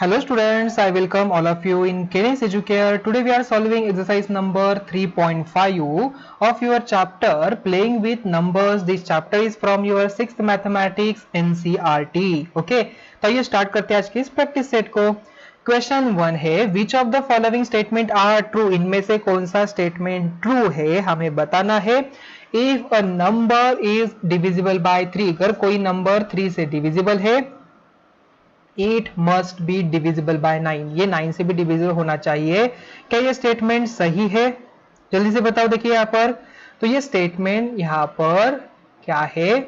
Hello students, I welcome all of you in Kenes Educare. Today we are solving exercise number 3.5 of your chapter Playing with Numbers. This chapter is from your 6th Mathematics NCERT. Okay, तो ये start करते हैं आज की इस practice set को. Question 1 है which of the following statement are true. इनमें से कौन सा स्टेटमेंट ट्रू है हमें बताना है. If a number is divisible bye 3, अगर कोई नंबर 3 से डिविजिबल है, it must be divisible by 9, ये 9 से भी डिविजिबल होना चाहिए. क्या ये स्टेटमेंट सही है? जल्दी से बताओ. देखिए यहाँ पर तो ये स्टेटमेंट यहाँ पर क्या है?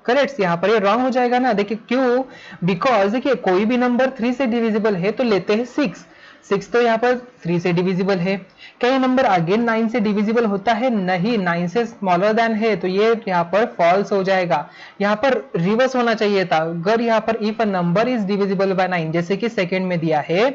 करेक्ट. यहाँ पर ये रॉन्ग हो जाएगा ना. देखिए क्यों? बिकॉज देखिए कोई भी नंबर 3 से डिविजिबल है तो लेते हैं 6. 6 तो यहाँ पर 3 से डिविजिबल है. क्या ये नंबर अगेन 9 से डिविजिबल होता है? नहीं, 9 से स्मॉलर देन है, तो ये यहाँ पर फॉल्स हो जाएगा. यहाँ पर रिवर्स होना चाहिए था. अगर यहाँ पर if a number is divisible by 9, जैसे कि सेकंड में दिया है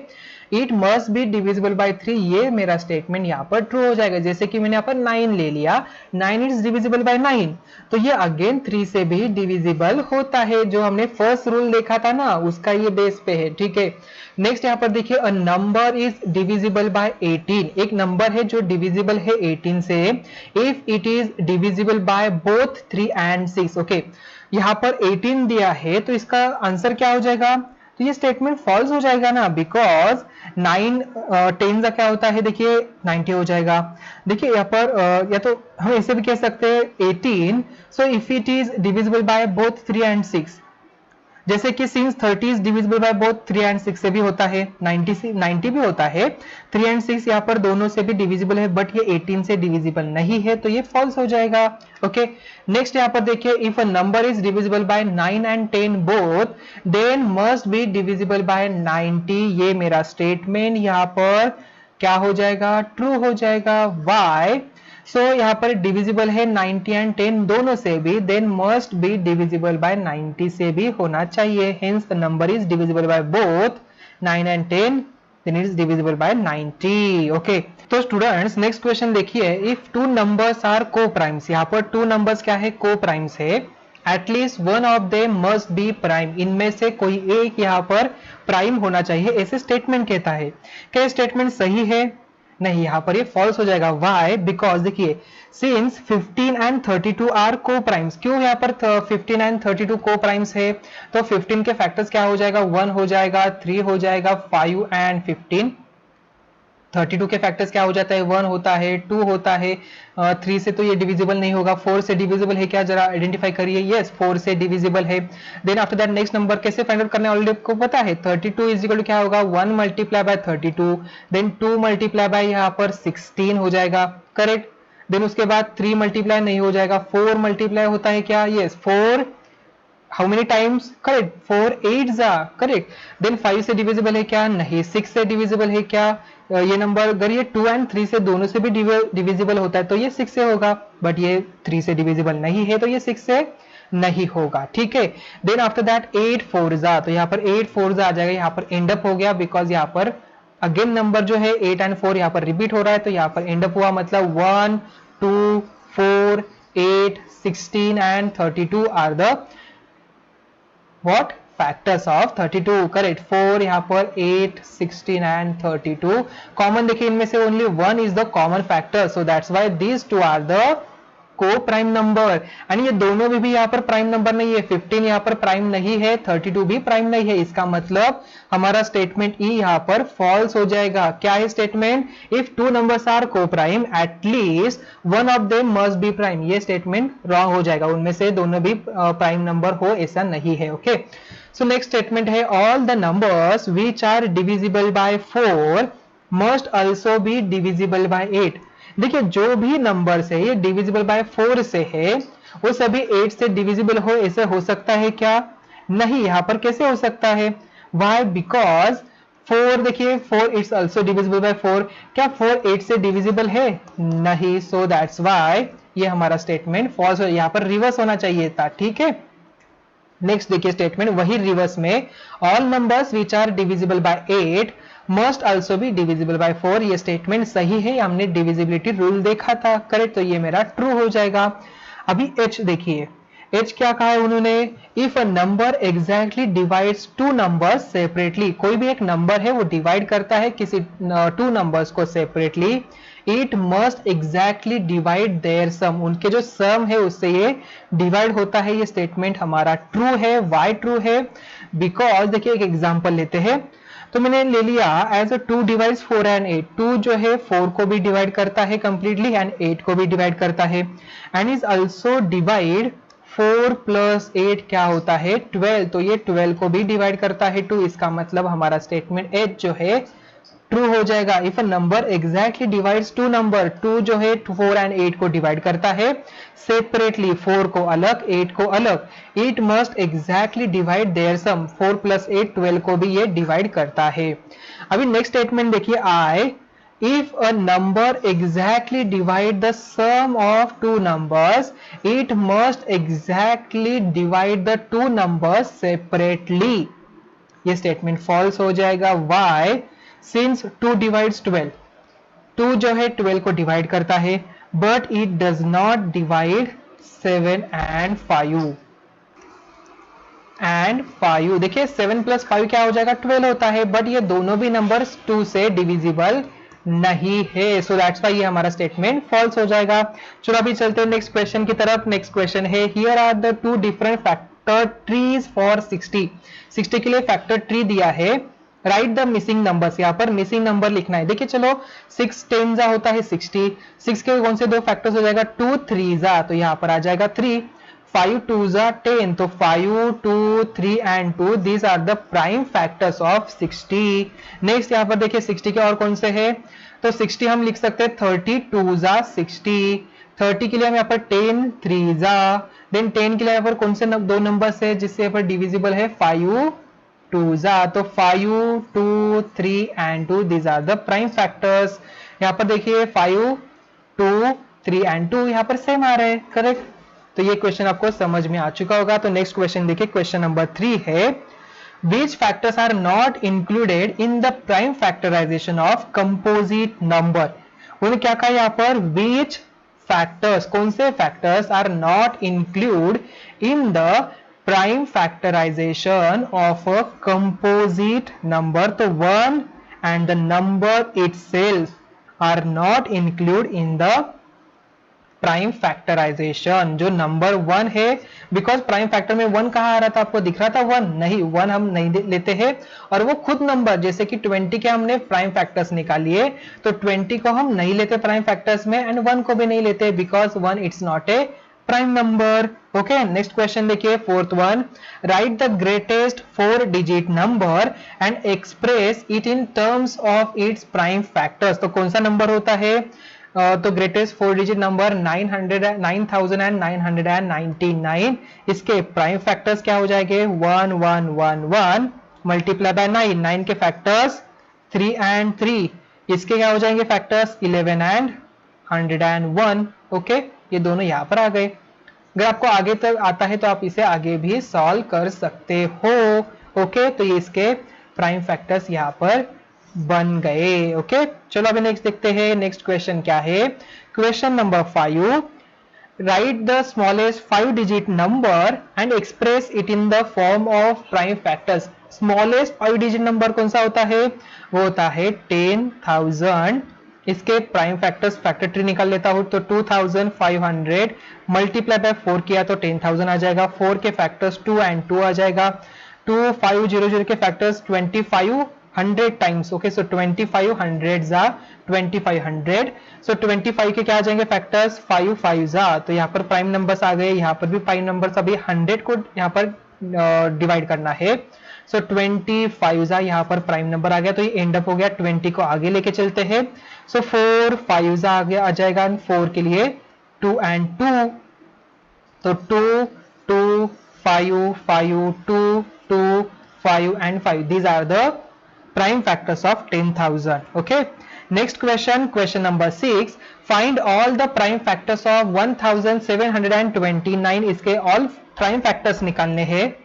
it must be divisible bye 3, ये मेरा स्टेटमेंट यहाँ पर ट्रू हो जाएगा. जैसे कि मैंने यहाँ पर 9 ले लिया, 9 इज डिविजिबल बाय 9, तो ये अगेन 3 से भी डिविजिबल होता है. जो हमने फर्स्ट रूल देखा था ना, उसका ये बेस पे है. ठीक है. नेक्स्ट यहाँ पर देखिए अ नंबर इज डिविजिबल बाय 18, एक नंबर है जो डिविजिबल है 18 से if it is divisible by both 3 and 6. Okay, यहाँ पर 18 दिया है तो इसका आंसर क्या हो जाएगा? तो ये स्टेटमेंट फॉल्स हो जाएगा ना, बिकॉज 9 10 का क्या होता है? देखिए 90 हो जाएगा. देखिए यहाँ पर या तो हम ऐसे भी कह सकते हैं 18, so if it is divisible by both 3 and 6, जैसे कि since 30 is divisible by both 3 and 6 से भी होता है, 90 भी होता है. 3 एंड 6 यहाँ पर दोनों से भी डिविजिबल है, बट ये 18 से डिविजिबल नहीं है, तो ये फॉल्स हो जाएगा. ओके. नेक्स्ट यहाँ पर देखिए if a number is divisible by 9 and 10 both then must be divisible by 90, ये मेरा स्टेटमेंट यहाँ पर क्या हो जाएगा? ट्रू हो जाएगा. वाई? सो यहाँ पर डिविजिबल है 90 एंड 10 दोनों से भी, then must be divisible by 90 से भी होना चाहिए. Hence the number is divisible by both 9 and 10, then is divisible by 90. Okay. तो स्टूडेंट्स नेक्स्ट क्वेश्चन देखिए if two numbers are co primes. यहाँ पर टू नंबर्स क्या है? को प्राइम्स है. At least one of them must be prime, इनमें से कोई एक यहाँ पर प्राइम होना चाहिए, ऐसे स्टेटमेंट कहता है. क्या स्टेटमेंट सही है? नहीं, यहाँ पर ये फॉल्स हो जाएगा. वाई? बिकॉज देखिए since 15 and 32 are co primes. क्यों यहाँ पर 15 एंड 32 को प्राइम्स है? तो 15 के फैक्टर्स क्या हो जाएगा? 1 हो जाएगा, 3 हो जाएगा, 5 एंड 15. 32 के फैक्टर्स क्या हो जाता है? 1 होता है, 2 होता है, 3 से तो ये डिविजिबल नहीं होगा. 4 से डिविजिबल है क्या? जरा आइडेंटिफाई करिए. यस, 4 से डिविजिबल है. Then after that next number कैसे फाइंड आउट करना है ऑलरेडी आपको पता है. 32 इज इक्वल टू क्या होगा? 1 multiply by 32, then 2 multiply by यहाँ पर 16 हो जाएगा. करेक्ट. देन उसके बाद 3 मल्टीप्लाई नहीं हो जाएगा, 4 मल्टीप्लाई होता है क्या? Yes, 4 how many times? Correct, 4 8 जा. करेक्ट. देन 5 से डिविजिबल है क्या? नहीं. 6 से डिविजिबल है क्या? ये नंबर अगर ये 2 एंड 3 से दोनों से भी डिविजिबल होता है तो ये 6 से होगा, बट ये 3 से डिविजिबल नहीं है तो ये 6 से नहीं होगा. ठीक है. देन आफ्टर दैट 8 4 जा, तो यहाँ पर 8 4 जा आ जाएगा. यहाँ पर एंड अप हो गया बिकॉज यहाँ पर अगेन नंबर जो है 8 एंड 4 यहाँ पर रिपीट हो रहा है, तो यहाँ पर एंड अप हुआ. मतलब 1 2 4 8 16 and 32 are the what factors of 32. करेक्ट. 4 यहाँ पर 8 16 एंड 32 कॉमन. देखिए इनमें से only 1 is the common factor, so that's why these two are the co prime number. And ये दोनों भी यहाँ पर प्राइम नंबर नहीं है. 15 यहाँ पर प्राइम नहीं है, 32 भी प्राइम नहीं है. इसका मतलब हमारा स्टेटमेंट ई यहाँ पर फॉल्स हो जाएगा. क्या है statement? If two numbers are को prime at least one of them must be prime, ये स्टेटमेंट रॉन्ग हो जाएगा. उनमें से दोनों भी प्राइम नंबर हो ऐसा नहीं है. ओके. सो नेक्स्ट स्टेटमेंट है all the numbers which are divisible by 4 must also be divisible by 8. देखिए जो भी नंबर्स है ये डिविजिबल बाय 4 से है, वो सभी 8 से डिविजिबल हो ऐसे हो सकता है क्या? नहीं. यहाँ पर कैसे हो सकता है? वाई? बिकॉज 4 देखिए 4 इट्स ऑल्सो डिविजिबल बाय 4. क्या 4 8 से डिविजिबल है? नहीं. सो दैट्स वाई ये हमारा स्टेटमेंट फॉल्स हो. यहाँ पर रिवर्स होना चाहिए था. ठीक है. नेक्स्ट देखिए स्टेटमेंट वही रिवर्स में all numbers which are divisible by 8 must also be divisible by 4. ये स्टेटमेंट सही है, हमने डिविजिबिलिटी रूल देखा था. करेक्ट. तो ये मेरा ट्रू हो जाएगा. अभी एच देखिए, एच क्या कहा है उन्होंने, if a number exactly divides two numbers separately, कोई भी एक नंबर है वो डिवाइड करता है किसी टू नंबर्स को separately, it must exactly divide their sum, उनके जो सम है उससे ये डिवाइड होता है। ये स्टेटमेंट हमारा ट्रू है। वाई ट्रू है? बिकॉज देखिए एक एग्जांपल लेते हैं, तो मैंने ले लिया एज अ 2 डिवाइड्स 4 एंड 8, 2 जो है 4 को भी डिवाइड करता है कंप्लीटली एंड 8 को भी डिवाइड करता है, and is also divide 4 plus 8 क्या होता है 12, तो ये 12 को भी डिवाइड करता है 2। इसका मतलब हमारा स्टेटमेंट एच जो है ट्रू हो जाएगा। If a number exactly divides two number, 2 जो है 4 एंड 8 को डिवाइड करता है सेपरेटली, 4 को अलग 8 को अलग, it must exactly divide their sum, 4 plus 8 12 को भी ये डिवाइड करता है। अभी नेक्स्ट स्टेटमेंट देखिए, आई if a number exactly divide the sum of two numbers, it must exactly divide the two numbers separately। ये स्टेटमेंट फॉल्स हो जाएगा। why? since 2 divides 12, 2 जो है 12 को डिवाइड करता है, but it does not divide 7 and 5 and 5। देखिए 7 plus 5 क्या हो जाएगा 12 होता है, बट ये दोनों भी नंबर्स 2 से डिविजिबल नहीं है, सो दैट्स व्हाई ये हमारा स्टेटमेंट फॉल्स हो जाएगा। चलो अभी चलते हैं नेक्स्ट क्वेश्चन की तरफ। नेक्स्ट क्वेश्चन है, here are the two different factor trees for 60, 60 के लिए फैक्टर ट्री दिया है, राइट द मिसिंग नंबर्स, यहाँ पर मिसिंग नंबर लिखना है। देखिए चलो 6 10 जा होता है 60, 6 के कौन से दो फैक्टर्स हो जाएगा 2 3 जा, तो यहाँ पर आ जाएगा 3, 5 2 जा 10, तो 5 2 3 and 2 these are the prime factors of 60। Next यहाँ पर देखिए 60 के और कौन से है, तो 60 हम लिख सकते हैं 32 जा 60, 30 के लिए हम यहाँ पर 10 3 जा, देन 10 के लिए यहाँ पर कौन से दो नंबर्स है जिससे यहाँ पर डिविजिबल है 5 2 जा, तो 5 2 3 and 2 these are the prime factors. यहाँ पर देखिए 5 2 3 एंड 2 यहाँ पर सेम आ रहे हैं, करेक्ट। तो ये क्वेश्चन आपको समझ में आ चुका होगा। तो नेक्स्ट क्वेश्चन देखिए, क्वेश्चन नंबर 3 है, which factors are not included in the prime factorization of composite number। उन्होंने क्या कहा यहाँ पर, which factors, कौन से factors are not included in the prime factorization of a composite number। तो 1 and the number itself are not included in the prime factorization. जो number 1 है, बिकॉज प्राइम फैक्टर में 1 कहाँ आ रहा था, आपको दिख रहा था 1 नहीं, 1 हम नहीं लेते हैं, और वो खुद नंबर जैसे कि 20 के हमने प्राइम फैक्टर्स निकालिए, तो 20 को हम नहीं लेते प्राइम फैक्टर्स में एंड 1 को भी नहीं लेते, because 1 it's not a prime number. Okay, next question देखिए, fourth one, write the greatest 4 digit number and express it in terms of its prime factors. तो कौन सा नंबर होता है, तो ग्रेटेस्ट 4 डिजिट नंबर 9999, इसके प्राइम फैक्टर्स क्या हो जाएंगे 1 1 1 1 मल्टीप्लाई बाय 9, 9 के फैक्टर्स 3 एंड 3, इसके क्या हो जाएंगे फैक्टर्स 11 एंड 101। ओके, ये दोनों यहाँ पर आ गए। अगर आपको आगे तक आता है तो आप इसे आगे भी सॉल्व कर सकते हो। ओके, तो ये इसके प्राइम फैक्टर्स यहाँ पर बन गए। ओके, चलो अभी नेक्स्ट देखते हैं। नेक्स्ट क्वेश्चन क्या है, question number 5, right the smallest 5 digit number and express it in the form of prime factors. Smallest 5 digit number कौन सा होता है, वो होता है 10,000। इसके प्राइम फैक्टर्स फैक्टर ट्री निकाल लेता हूं, तो 2500 मल्टीप्लाई बाय 4 किया तो 10,000 आ जाएगा। 4 के फैक्टर्स 2 एंड 2 आ जाएगा। 2500 के फैक्टर्स 2500 टाइम्स। ओके, सो 2500 जा 2500, सो 25 के क्या आ जाएंगे फैक्टर्स 5 5 जा, तो यहाँ पर प्राइम नंबर्स आ गए। यहाँ पर भी प्राइम नंबर्स, अभी 100 को यहाँ पर डिवाइड करना है, सो 25 जा यहाँ पर प्राइम नंबर आ गया, तो ये एंड अप हो गया। 20 को आगे लेके चलते हैं, सो 4 5 जा आगे आ जाएगा। 4 के लिए 2 एंड 2, तो 2 2 5 5 2 2 5 and 5, these are the prime factors of 10,000. Okay, next question, question number 6, find all the prime factors of 1729। इसके all prime factors निकालने हैं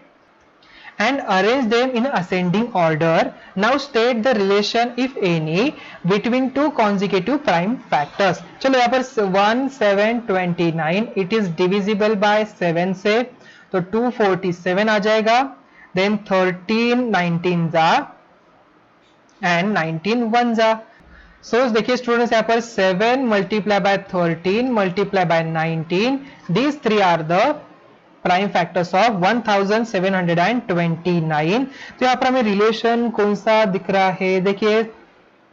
and arrange them in ascending order. Now state the relation if any between two consecutive prime factors. चलो यहाँ पर 1 7 29 it is divisible by 7 से, तो 247 आ जाएगा. Then 13 19 जा and 19 1 जा. So देखिए स्टूडेंट्स यहाँ पर 7 multiply by 13 multiply by 19, these three are the prime factors of 1729. तो यहाँ पर हमें रिलेशन कौन सा दिख रहा है, देखिए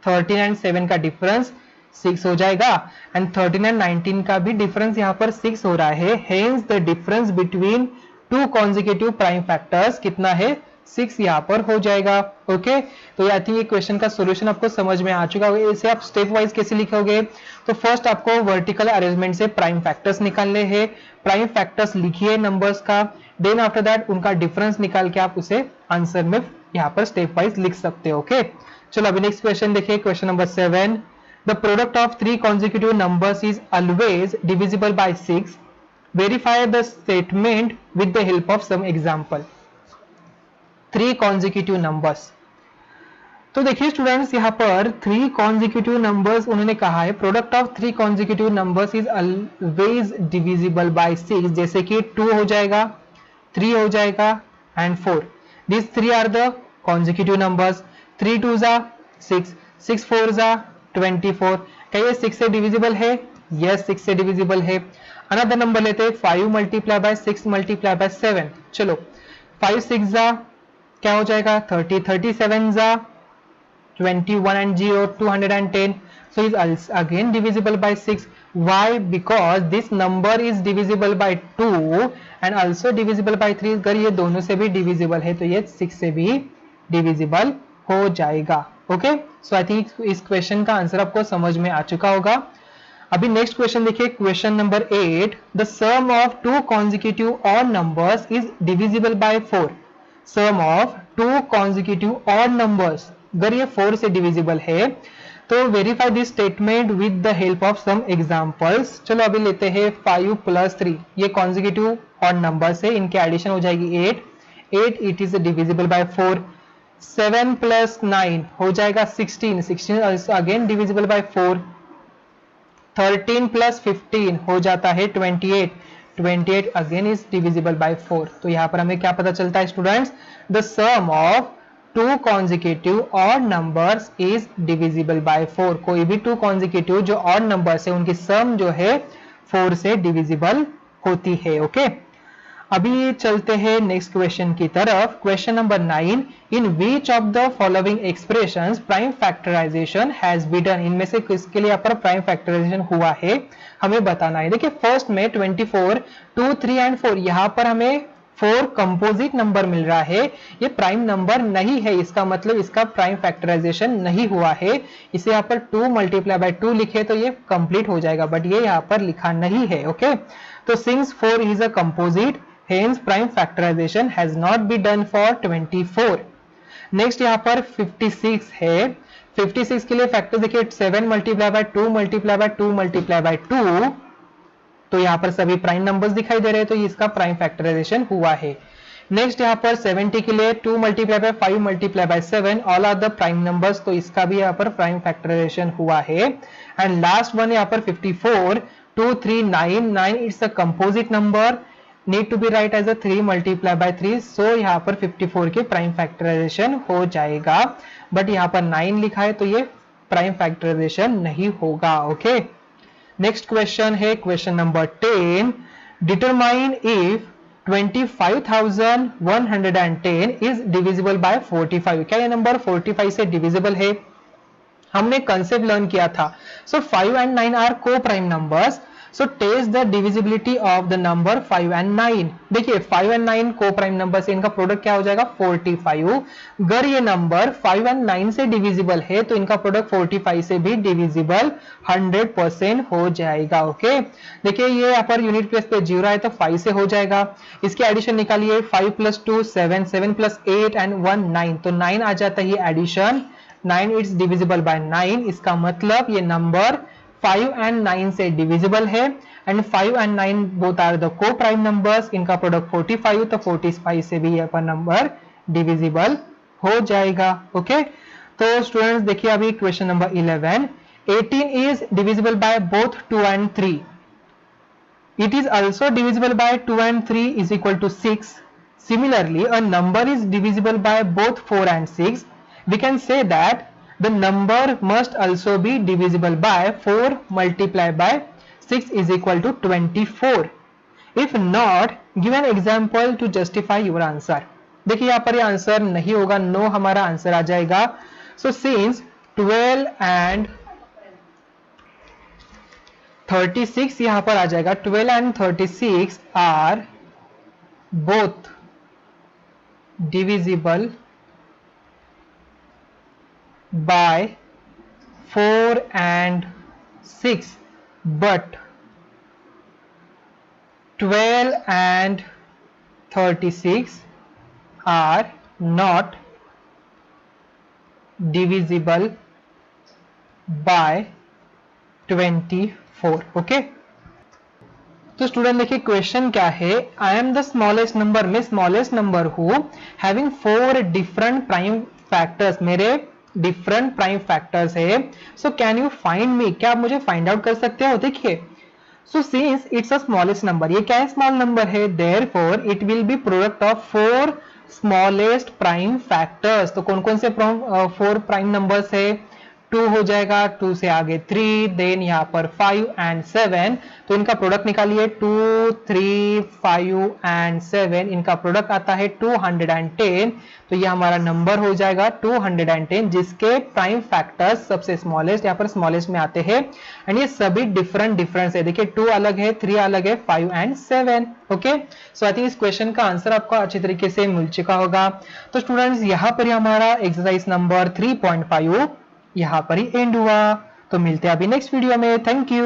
13 एंड 7 का डिफरेंस 6 हो जाएगा एंड 13 एंड 19 का भी डिफरेंस यहाँ पर 6 हो रहा है. Hence the difference between two consecutive prime factors कितना है, 6 यहाँ पर हो जाएगा. ओके, तो आई थिंक ये क्वेश्चन का सॉल्यूशन आपको समझ में आ चुका होगा. इसे आप स्टेप वाइज कैसे लिखोगे, तो फर्स्ट आपको वर्टिकल अरेंजमेंट से प्राइम फैक्टर्स निकालने हैं. प्राइम फैक्टर्स लिखिए नंबर्स का, देन आफ्टर दैट उनका डिफरेंस निकाल के आप उसे आंसर में यहाँ पर स्टेप वाइज लिख सकते हो. ओके, चलो अभी नेक्स्ट क्वेश्चन देखिए. Question number 7, the product of 3 consecutive numbers is always divisible by 6. Verify the statement with the help of some example. 3 consecutive numbers. तो देखिए स्टूडेंट्स यहाँ पर 3 consecutive numbers उन्होंने कहा है product of 3 consecutive numbers is always divisible by 6. जैसे कि 2 हो जाएगा, 3 हो जाएगा and 4. These 3 are the consecutive numbers. 3 2 जा 6, 6 4 जा 24. क्या ये 6 से डिविजिबल है? यस, 6 से डिविजिबल है. अनदर नंबर लेते हैं 5 मल्टीप्लाई बाय 6 मल्टीप्लाई बाय 7. चलो 5 6 जा क्या हो जाएगा 30, 37 जा 21 and 0 210. So is again divisible by 6. Why? Because this number is divisible by 2 and also divisible by 3. अगर ये दोनों से भी divisible है तो ये 6 से भी divisible हो जाएगा. ओके, सो आई थिंक इस क्वेश्चन का आंसर आपको समझ में आ चुका होगा. अभी नेक्स्ट क्वेश्चन देखिए. Question number 8, the sum of 2 consecutive odd numbers is divisible by 4. Sum of 2 consecutive odd numbers, अगर ये 4 से डिविजिबल है तो verify this statement with the help of some examples. चलो अभी लेते हैं 5 + 3. ये कॉन्जिक्यूटिव ऑड नंबर्स है, इनके एडिशन हो जाएगी 8. It is divisible by 4. 7 + 9 हो जाएगा 16. 16 अगेन डिविजिबल बाय 4. 13 + 15 हो जाता है 28. 28 अगेन इज डिविजिबल बाय 4. तो यहाँ पर हमें क्या पता चलता है students, the sum of 2 consecutive odd numbers is divisible by 4. कोई भी 2 consecutive जो odd numbers है उनकी सम जो है 4 से डिविजिबल होती है. ओके, अभी चलते हैं नेक्स्ट क्वेश्चन की तरफ. Question number 9, in which of the following expressions prime factorization has been done. इनमें से किसके लिए यहाँ पर प्राइम फैक्टराइजेशन हुआ है हमें बताना है. देखिए फर्स्ट में 24 2 3 एंड 4, यहाँ पर हमें 4 कंपोजिट नंबर मिल रहा है. ये प्राइम नंबर नहीं है, इसका मतलब इसका प्राइम फैक्टराइजेशन नहीं हुआ है. इसे यहाँ पर 2 मल्टीप्लाई बाय 2 लिखे तो ये कंप्लीट हो जाएगा, बट ये यहाँ पर लिखा नहीं है. ओके, तो since 4 is a composite, hence prime factorization has not be done for 24. Next यहाँ पर 56 है. 56 के लिए फैक्टर देखिए 7 multiply by 2 multiply bye 2 multiply bye 2, तो यहाँ पर सभी प्राइम नंबर्स दिखाई दे रहे हैं, तो इसका प्राइम फैक्टराइजेशन हुआ है. नेक्स्ट यहाँ पर 70 के लिए 2 multiply by 5 multiply by 7 all are the prime numbers, तो इसका भी यहाँ पर प्राइम फैक्टराइजेशन हुआ है. एंड लास्ट वन यहाँ पर 54 2 3 9 9 it's a composite number, need to be right as a 3 multiply by 3. So यहाँ पर 54 के प्राइम फैक्टराइजेशन हो जाएगा, बट यहाँ पर 9 लिखा है तो ये प्राइम फैक्टराइजेशन नहीं होगा. ओके, नेक्स्ट क्वेश्चन है question number 10, determine if 25,110 is divisible bye 45. क्या ये नंबर 45 से डिविजिबल है? हमने कंसेप्ट लर्न किया था. सो 5 एंड 9 आर को prime numbers. So test the divisibility of the number 5 and 9. देखिए 5 एंड 9 को प्राइम नंबर से, इनका प्रोडक्ट क्या हो जाएगा 45. अगर ये नंबर 5 एंड 9 से डिविजिबल है तो इनका प्रोडक्ट 45 से भी डिविजिबल 100% हो जाएगा. ओके, देखिए ये यहाँ पर यूनिट प्लेस पे 0 है तो 5 से हो जाएगा. इसकी एडिशन निकालिए 5 + 2 7 7 + 8 एंड 1 9, तो 9 आ जाता है एडिशन. 9 it's divisible by 9. इसका मतलब ये नंबर 5 एंड 9 से डिविजिबल है and 5 and 9 both are the co prime numbers. इनका प्रोडक्ट 45, तो 45 से भी यहाँ पर नंबर डिविजिबल हो जाएगा। ओके, तो स्टूडेंट्स देखिए अभी question number 11, 18 is divisible by both 2 and 3. It is also divisible by 2 and 3 is equal to 6. Similarly, a number is divisible by both 4 and 6. We can say that the number must also be divisible by 4 multiplied by 6 is equal to 24. If not, give an example to justify your answer. देखिए यहाँ पर ये answer नहीं होगा, no हमारा answer आ जाएगा। So since 12 and 36 यहाँ पर आ जाएगा, 12 and 36 are both divisible by 4 and 6, but 12 and 36 are not divisible by 24. Okay, तो स्टूडेंट देखिए क्वेश्चन क्या है, I am the smallest number, मैं स्मॉलेस्ट नंबर हूं, हैविंग 4 डिफरेंट प्राइम फैक्टर्स, मेरे डिफरेंट प्राइम फैक्टर्स है। So can you find me, क्या आप मुझे फाइंड आउट कर सकते हो? देखिए, so since it's a smallest number, ये क्या है? स्मॉल नंबर है, therefore it will be product of 4 smallest prime factors. तो कौन कौन से 4 प्राइम नंबर्स है? 2 हो जाएगा, 2 से आगे 3, देन यहाँ पर 5 and 7, तो इनका प्रोडक्ट निकालिए, 2, 3, 5 and 7, इनका प्रोडक्ट आता है 210। तो ये हमारा नंबर हो जाएगा 210, जिसके प्राइम फैक्टर्स सबसे स्मॉलेस्ट यहाँ पर स्मॉलेस्ट में आते हैं, एंड ये सभी डिफरेंट है। देखिए 2 अलग है, 3 अलग है, 5 and 7। Okay, so I think इस क्वेश्चन का आंसर आपको अच्छी तरीके से मिल चुका होगा। तो स्टूडेंट्स यहाँ पर हमारा एक्सरसाइज नंबर 3.5 यहाँ पर ही एंड हुआ। तो मिलते हैं अभी नेक्स्ट वीडियो में। Thank you.